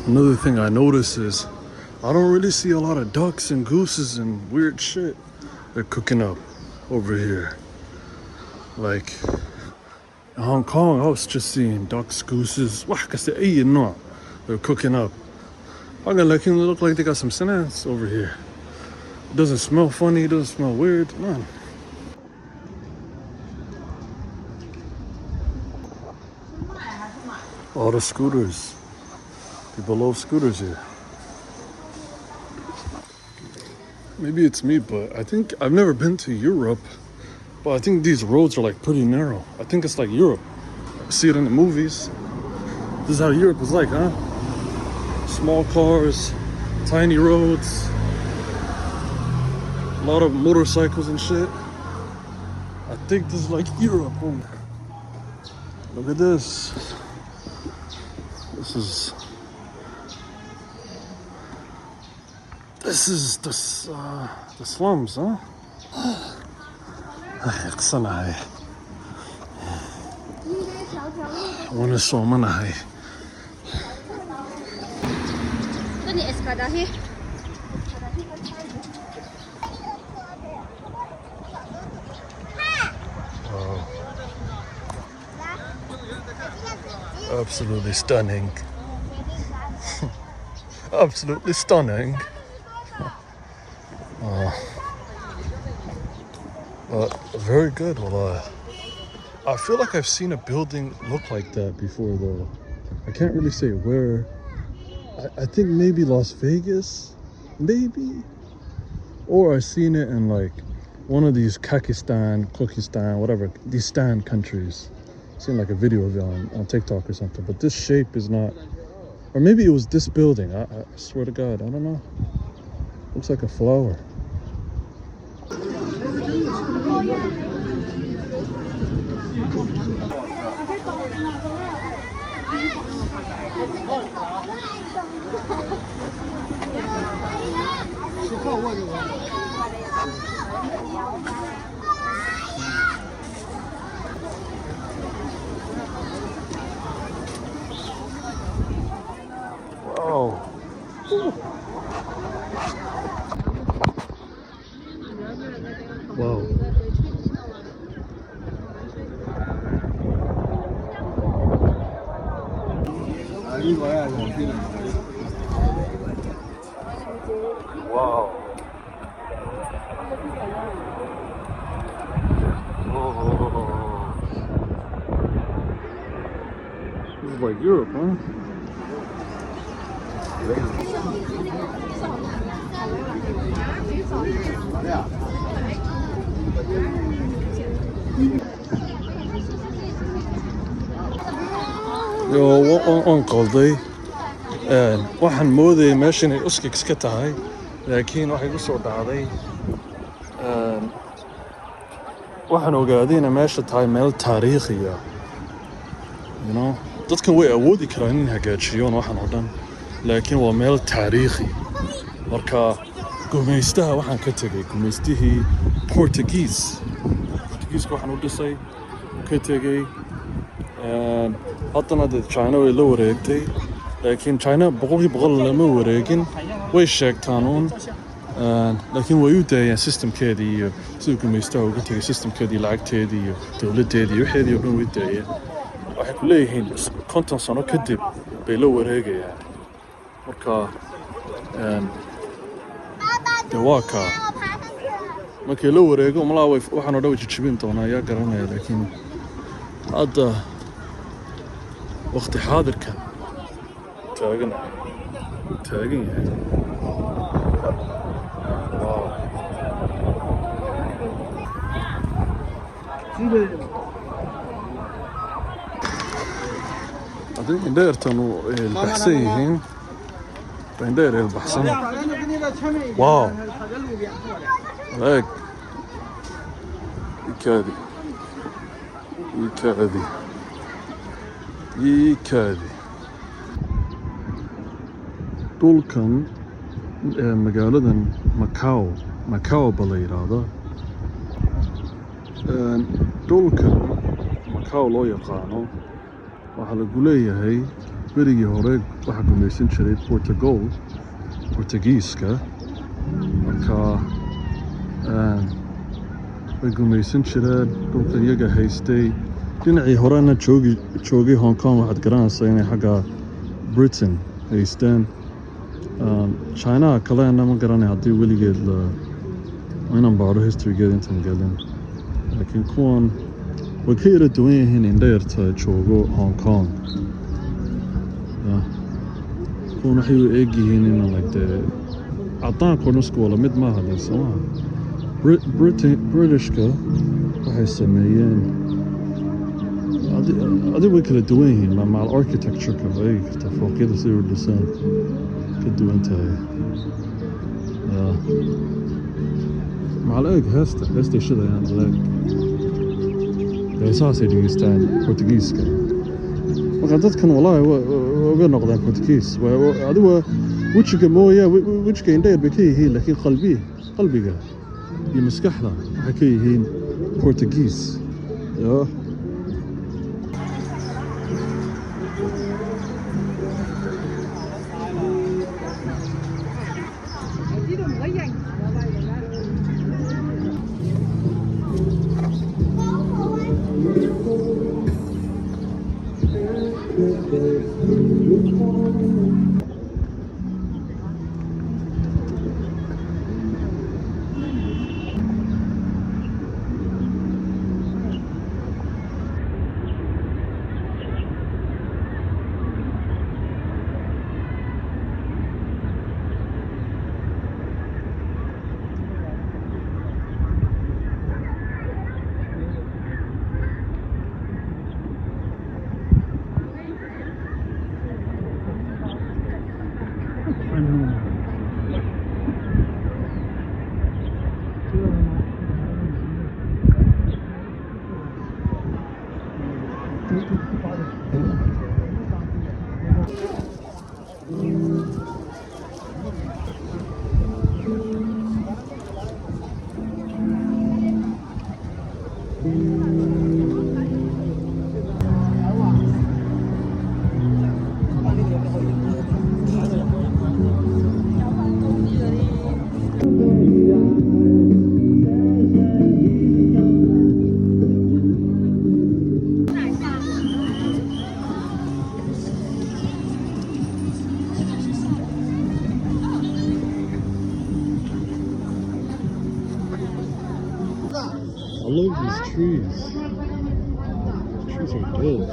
Another thing I notice is I don't really see a lot of ducks and gooses and weird shit they're cooking up over here. Like in Hong Kong, I was just seeing ducks, gooses. They're cooking up. I'm gonna let him look like they got some snacks over here. It doesn't smell funny, it doesn't smell weird, none. All the scooters. People love scooters here. Maybe it's me, but I think I've never been to Europe, but I think these roads are like pretty narrow. I think it's like Europe. I see it in the movies. This is how Europe is like, huh? Small cars, tiny roads, a lot of motorcycles and shit. I think this is like Europe. Oh, look at this. This is the slums, huh? I want to show my absolutely stunning. Absolutely stunning. Very good. Well, I feel like I've seen a building look like that before, though. I can't really say where. I think maybe Las Vegas, maybe, or I've seen it in like one of these Kakistan, whatever, these Stan countries. I've seen like a video of it on TikTok or something, but this shape is not, or maybe it was this building. I swear to God, I don't know. Looks like a flower. Wow. Wow. Wow. Oh. This is like Europe, huh? waan qalday waxaan moodayay meesha inay uskig iska tahay laakiin waxay ku soo dhacday waxaan ogaaday inay meesha tahay meel taariikhiya, you know, dadkan way awoodi karaan in hagaajiyaan waxaan oo dhan, laakiin waa meel taariikhi. Marka gumaystaha waxaan ka tegay gumaystihii Portuguese waxaan u dhisay ka tegay. haddana dee China way la wareegtay, laakiin China boqol lama wareegin, way sheegtaan uun, laakiin way u daayeen systemkeedii iyo siduu gumaystaha uga tegay systemkeedii, lacagteedii iyo dowladdeedii iyo waxeedii oo dhan way daayeen. waxay ku leeyihiin 50 sano kadib bay la wareegayaan. Marka dee waa kaa markii la wareego malaa waxaan oo dhan way jijibin doonaa, yaa garanaya. laakiin hadda waqti xaadirkan taagan yahay. Wow. hadday indheertan baxsan yihiin, indheer baxsan. Wow. eeg iikaadi dhulkan magaaladan Macau ba la yidhaahdaa. dhulkan Macau loo yaqaano waxaa lagu leeyahay berigii hore waxaa gumaysan jiray Portuguese-ka marka way gumaysan jireen dhulka iyaga haystay dhinacii horena joogay Hong Kong waxaad garanaysaa inay xagga Britain haysteen China kalena ma garanay haddii weligeed inaan baadho historygeeda intaan gelin laakiin kuwan way ka yara duwan yihiin indhayarta joogo Hong Kong kuwan waxay u eeg yihiin in like caddaanka oo isku wala mid maaha de sooma Britishka waxay sameeyeen adigu way kala duwan yihiin macal architecture-ka waa eegi kartaa fooqyada siday u dhisaan ka duwan tahay macal eeg heestay shidayaan leeg heesahaasay dhegeystaan Portuguese-ka marka dadkan wallaahi uga noqdaan Portuguese adigu wejiga mooya wejiga indhayar bay ka yihiin laakiin qalbiga iyo maskaxda waxay ka yihiin Portuguese I love these trees. These trees are dope.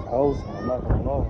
House, I'm not gonna lie.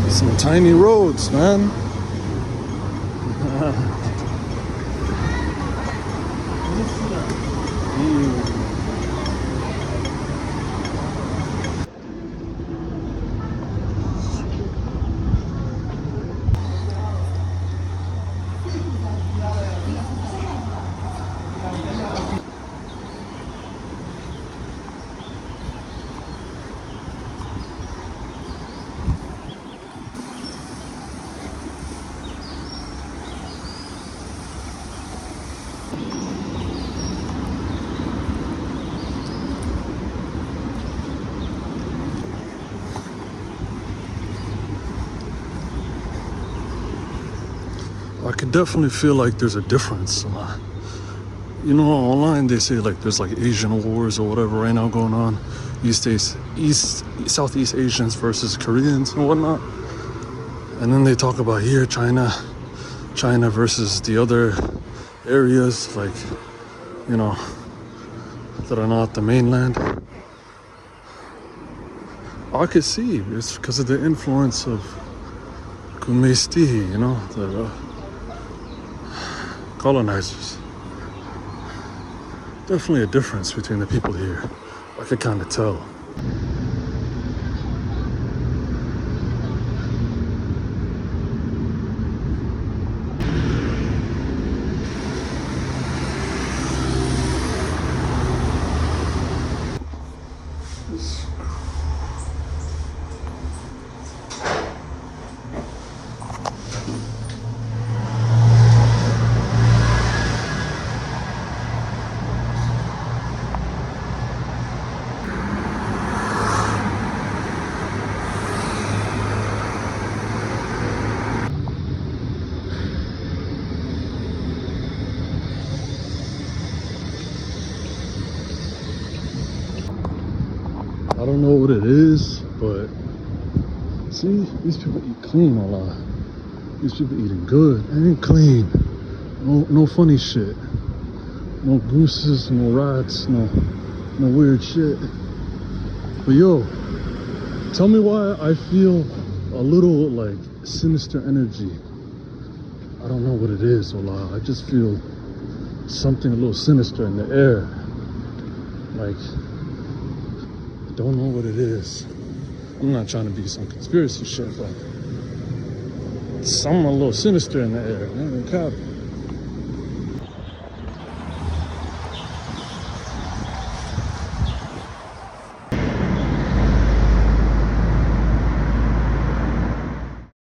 Some tiny roads, man. I could definitely feel like there's a difference. You know, online they say like there's like Asian wars or whatever right now going on. Southeast Asians versus Koreans and whatnot. And then they talk about here, China versus the other areas, like, you know, that are not the mainland. I could see it's because of the influence of Kumesti, you know, the colonizers. Definitely a difference between the people here. I could kind of tell. I don't know what it is, but see, these people eat clean a lot. These people eating good and clean. No funny shit. No gooses, no rats, no weird shit. But yo, tell me why I feel a little like sinister energy. I don't know what it is, Ola. I just feel something a little sinister in the air. Like, I don't know what it is. I'm not trying to be some conspiracy shit, but something a little sinister in the air, man.